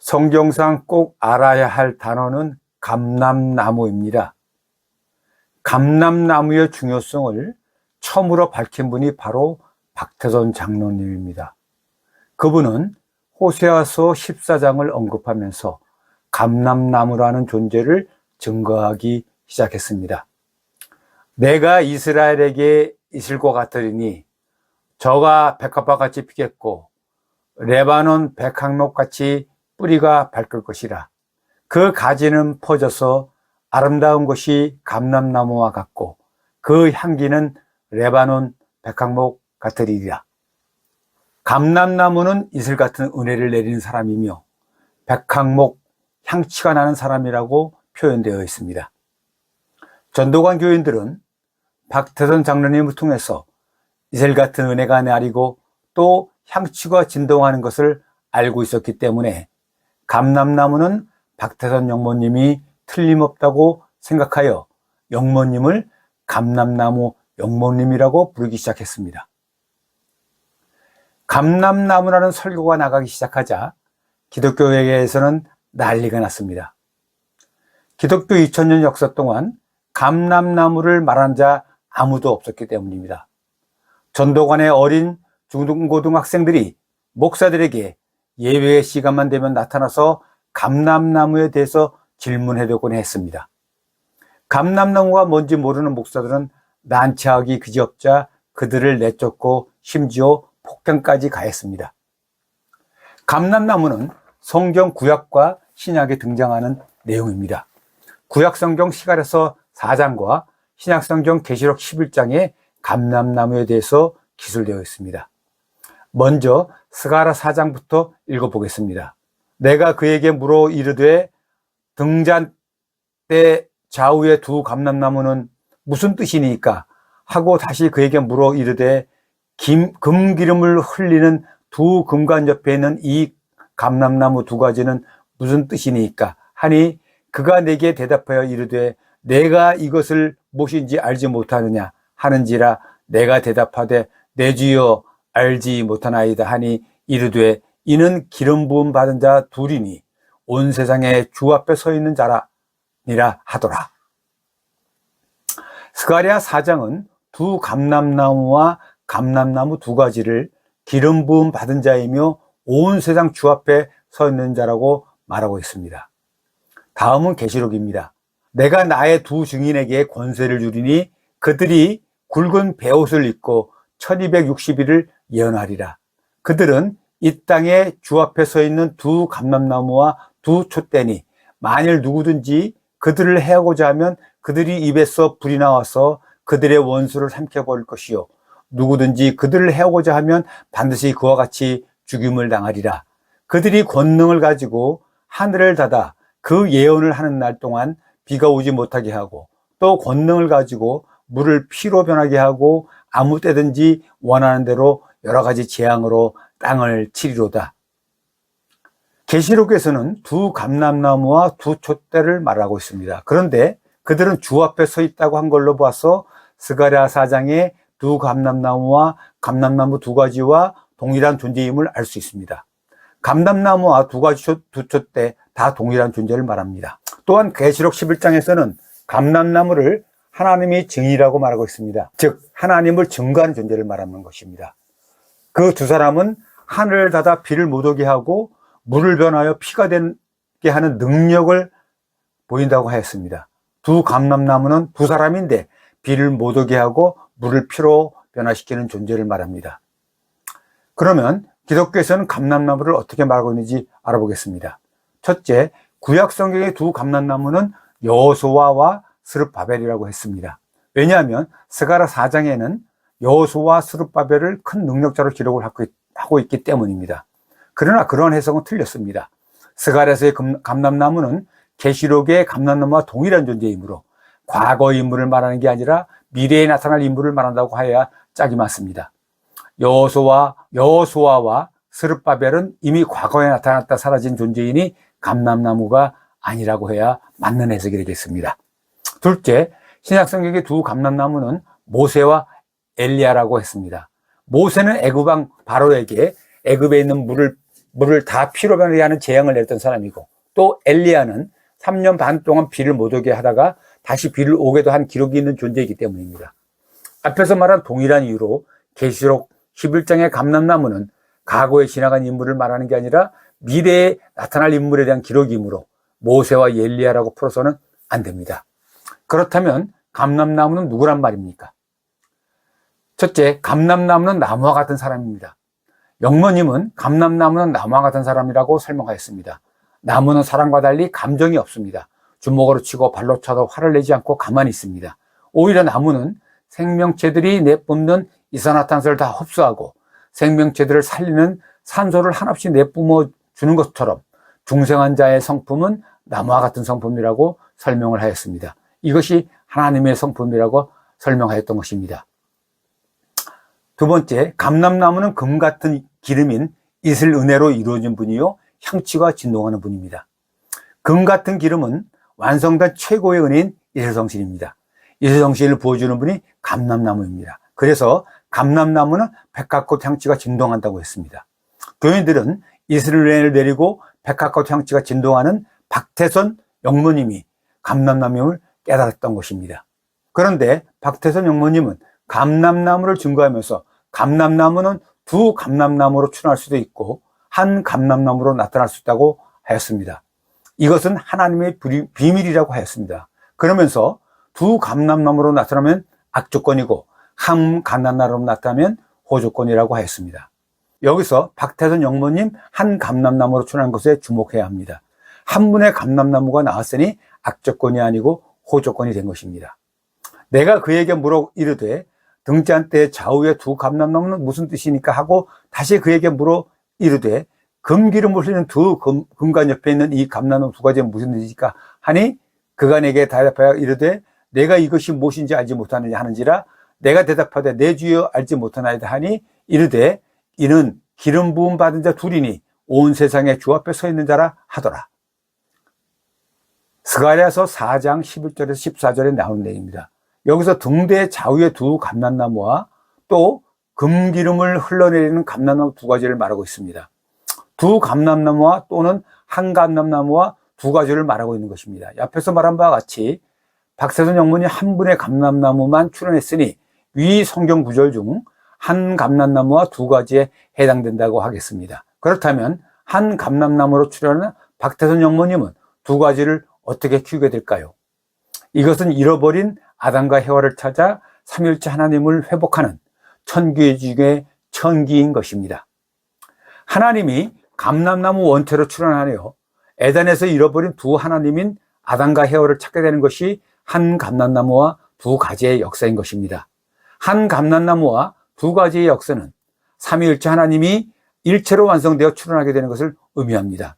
성경상 꼭 알아야 할 단어는 감람나무입니다. 감람나무의 중요성을 처음으로 밝힌 분이 바로 박태선 장로님입니다. 그분은 호세아서 14장을 언급하면서 감람나무라는 존재를 증거하기 시작했습니다. 내가 이스라엘에게 있을 것 같으리니 저가 백합화같이 피겠고 레바논 백항목같이 뿌리가 밝을 것이라. 그 가지는 퍼져서 아름다운 것이 감람나무와 같고 그 향기는 레바논 백항목 같으리라. 감람나무는 이슬 같은 은혜를 내리는 사람이며 백항목 향취가 나는 사람이라고 표현되어 있습니다. 전도관 교인들은 박태선 장로님을 통해서 이슬 같은 은혜가 내리고 또 향취가 진동하는 것을 알고 있었기 때문에 감람나무는 박태선 영모님이 틀림없다고 생각하여 영모님을 감람나무 영모님이라고 부르기 시작했습니다. 감람나무라는 설교가 나가기 시작하자 기독교계에서는 난리가 났습니다. 기독교 2000년 역사 동안 감람나무를 말한 자 아무도 없었기 때문입니다. 전도관의 어린 중고등학생들이 목사들에게 예배의 시간만 되면 나타나서 감람나무에 대해서 질문해대곤 했습니다. 감람나무가 뭔지 모르는 목사들은 난처하기 그지없자 그들을 내쫓고 심지어 폭행까지 가했습니다. 감람나무는 성경 구약과 신약에 등장하는 내용입니다. 구약성경 시갈에서 4장과 신약성경 계시록 11장에 감람나무에 대해서 기술되어 있습니다. 먼저 스가랴 4장부터 읽어보겠습니다. 내가 그에게 물어 이르되 등잔대 좌우의 두 감람나무는 무슨 뜻이니까 하고 다시 그에게 물어 이르되 금기름을 흘리는 두 금관 옆에 있는 이 감람나무 두 가지는 무슨 뜻이니까 하니 그가 내게 대답하여 이르되 내가 이것을 무엇인지 알지 못하느냐 하는지라 내가 대답하되 내 주여 알지 못하나이다 하니 이르되 이는 기름 부음 받은 자 둘이니 온 세상에 주 앞에 서 있는 자라니라 하더라. 스가랴 4장은 두 감람나무와 감람나무 두 가지를 기름 부음 받은 자이며 온 세상 주 앞에 서 있는 자라고 말하고 있습니다. 다음은 계시록입니다. 내가 나의 두 증인에게 권세를 주리니 그들이 굵은 베옷을 입고 1260일을 예언하리라. 그들은 이 땅에 주 앞에 서 있는 두 감람나무와 두 촛대니 만일 누구든지 그들을 해하고자 하면 그들이 입에서 불이 나와서 그들의 원수를 삼켜버릴 것이요 누구든지 그들을 해하고자 하면 반드시 그와 같이 죽임을 당하리라. 그들이 권능을 가지고 하늘을 닫아 그 예언을 하는 날 동안 비가 오지 못하게 하고 또 권능을 가지고 물을 피로 변하게 하고 아무 때든지 원하는 대로 여러 가지 재앙으로 땅을 치리로다. 계시록에서는 두 감람나무와 두 촛대를 말하고 있습니다. 그런데 그들은 주 앞에 서 있다고 한 걸로 봐서 스가랴 4장에 두 감람나무와 감람나무 두 가지와 동일한 존재임을 알 수 있습니다. 감람나무와 두 가지 두 촛대 다 동일한 존재를 말합니다. 또한 계시록 11장에서는 감람나무를 하나님이 증인이라고 말하고 있습니다. 즉 하나님을 증거하는 존재를 말하는 것입니다. 그 두 사람은 하늘을 닫아 비를 못 오게 하고 물을 변하여 피가 되게 하는 능력을 보인다고 하였습니다. 두 감람나무는 두 사람인데 비를 못 오게 하고 물을 피로 변화시키는 존재를 말합니다. 그러면 기독교에서는 감람나무를 어떻게 말하고 있는지 알아보겠습니다. 첫째, 구약 성경의 두 감람나무는 여호수아와 스룹바벨이라고 했습니다. 왜냐하면 스가랴 4장에는 여호수아와 스룹바벨을 큰 능력자로 기록을 하고 있기 때문입니다. 그러나 그런 해석은 틀렸습니다. 스가랴서의 감람나무는 계시록의 감람나무와 동일한 존재이므로 과거 인물을 말하는 게 아니라 미래에 나타날 인물을 말한다고 하여야 짝이 맞습니다. 여호수아와 스룹바벨은 이미 과거에 나타났다 사라진 존재이니 감람나무가 아니라고 해야 맞는 해석이 되겠습니다. 둘째, 신약성경의 두 감람나무는 모세와 엘리야라고 했습니다. 모세는 애굽 왕 바로에게 애굽에 있는 물을 물을 다 피로 변하게 하는 재앙을 내렸던 사람이고, 또 엘리야는 3년 반 동안 비를 못 오게 하다가 다시 비를 오게도 한 기록이 있는 존재이기 때문입니다. 앞에서 말한 동일한 이유로 계시록 11장의 감람나무는 과거에 지나간 인물을 말하는 게 아니라 미래에 나타날 인물에 대한 기록이므로 모세와 엘리야라고 풀어서는 안 됩니다. 그렇다면 감람나무는 누구란 말입니까? 첫째, 감람나무는 나무와 같은 사람입니다. 영모님은 감람나무는 나무와 같은 사람이라고 설명하였습니다. 나무는 사람과 달리 감정이 없습니다. 주먹으로 치고 발로 차도 화를 내지 않고 가만히 있습니다. 오히려 나무는 생명체들이 내뿜는 이산화탄소를 다 흡수하고 생명체들을 살리는 산소를 한없이 내뿜어 주는 것처럼 중생한 자의 성품은 나무와 같은 성품이라고 설명을 하였습니다. 이것이 하나님의 성품이라고 설명하였던 것입니다. 두 번째, 감람나무는 금 같은 기름인 이슬 은혜로 이루어진 분이요 향취가 진동하는 분입니다. 금 같은 기름은 완성된 최고의 은혜인 이슬성신입니다. 이슬성신을 부어주는 분이 감람나무입니다. 그래서 감람나무는 백합꽃 향취가 진동한다고 했습니다. 교인들은 이슬 은혜를 내리고 백합꽃 향취가 진동하는 박태선 영모님이 감람나무임을 깨달았던 것입니다. 그런데 박태선 영모님은 감람나무를 증거하면서 감람나무는 두 감람나무로 출현할 수도 있고 한 감람나무로 나타날 수 있다고 하였습니다. 이것은 하나님의 비밀이라고 하였습니다. 그러면서 두 감람나무로 나타나면 악조건이고 한 감람나무로 나타나면 호조건이라고 하였습니다. 여기서 박태선 영모님 한 감람나무로 출현한 것에 주목해야 합니다. 한 분의 감람나무가 나왔으니 악조건이 아니고 호조건이 된 것입니다. 내가 그에게 물어 이르되 등잔대 좌우에 두 감람나무는 무슨 뜻이니까 하고 다시 그에게 물어 이르되 금기름을 흘리는 두 금관 옆에 있는 이 감람나무 두 가지는 무슨 뜻이니까 하니 그가 내게 대답하여 이르되 내가 이것이 무엇인지 알지 못하느냐 하는지라 내가 대답하되 내 주여 알지 못하나이다 하니 이르되 이는 기름 부음 받은 자 둘이니 온 세상에 주 앞에 서 있는 자라 하더라. 스가랴서 4장 11절에서 14절에 나오는 내용입니다. 여기서 등대 좌우에 두 감람나무와 또 금기름을 흘러내리는 감람나무 두 가지를 말하고 있습니다. 두 감람나무와 또는 한 감람나무와 두 가지를 말하고 있는 것입니다. 앞에서 말한 바와 같이 박태선 영문이 한 분의 감람나무만 출연했으니 위 성경 구절 중 한 감람나무와 두 가지에 해당된다고 하겠습니다. 그렇다면 한 감람나무로 출연한 박태선 영모님은 두 가지를 어떻게 키우게 될까요? 이것은 잃어버린 아담과 해와를 찾아 삼위일체 하나님을 회복하는 천기 중에 천기인 것입니다. 하나님이 감람나무 원태로 출현하여 에덴에서 잃어버린 두 하나님인 아담과 해와를 찾게 되는 것이 한 감람나무와 두 가지의 역사인 것입니다. 한 감람나무와 두 가지의 역사는 삼위일체 하나님이 일체로 완성되어 출현하게 되는 것을 의미합니다.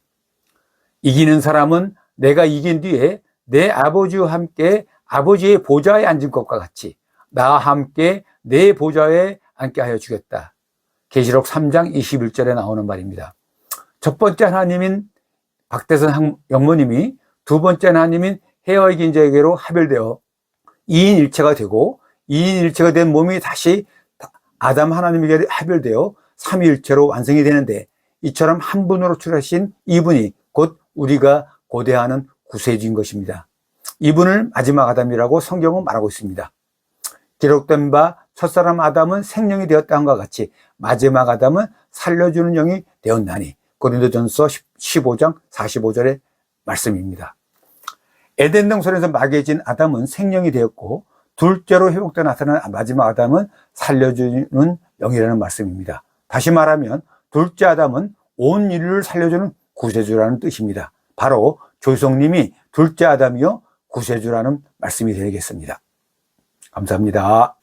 이기는 사람은 내가 이긴 뒤에 내 아버지와 함께 아버지의 보좌에 앉은 것과 같이 나와 함께 내 보좌에 앉게 하여 주겠다. 계시록 3장 21절에 나오는 말입니다. 첫 번째 하나님인 박태선 영모님이 두 번째 하나님인 해와 이긴 자에게로 합일되어 2인 1체가 되고 2인 1체가 된 몸이 다시 아담 하나님에게 합일되어 삼위일체로 완성이 되는데 이처럼 한 분으로 출하신 이분이 곧 우리가 고대하는 구세주인 것입니다. 이분을 마지막 아담이라고 성경은 말하고 있습니다. 기록된 바 첫사람 아담은 생명이 되었다는 것 같이 마지막 아담은 살려주는 영이 되었나니 고린도전서 15장 45절의 말씀입니다. 에덴 동산에서 막여진 아담은 생명이 되었고 둘째로 회복되어 나타난 마지막 아담은 살려주는 영이라는 말씀입니다. 다시 말하면 둘째 아담은 온 인류를 살려주는 구세주라는 뜻입니다. 바로 조성님이 둘째 아담이요 구세주라는 말씀이 되겠습니다. 감사합니다.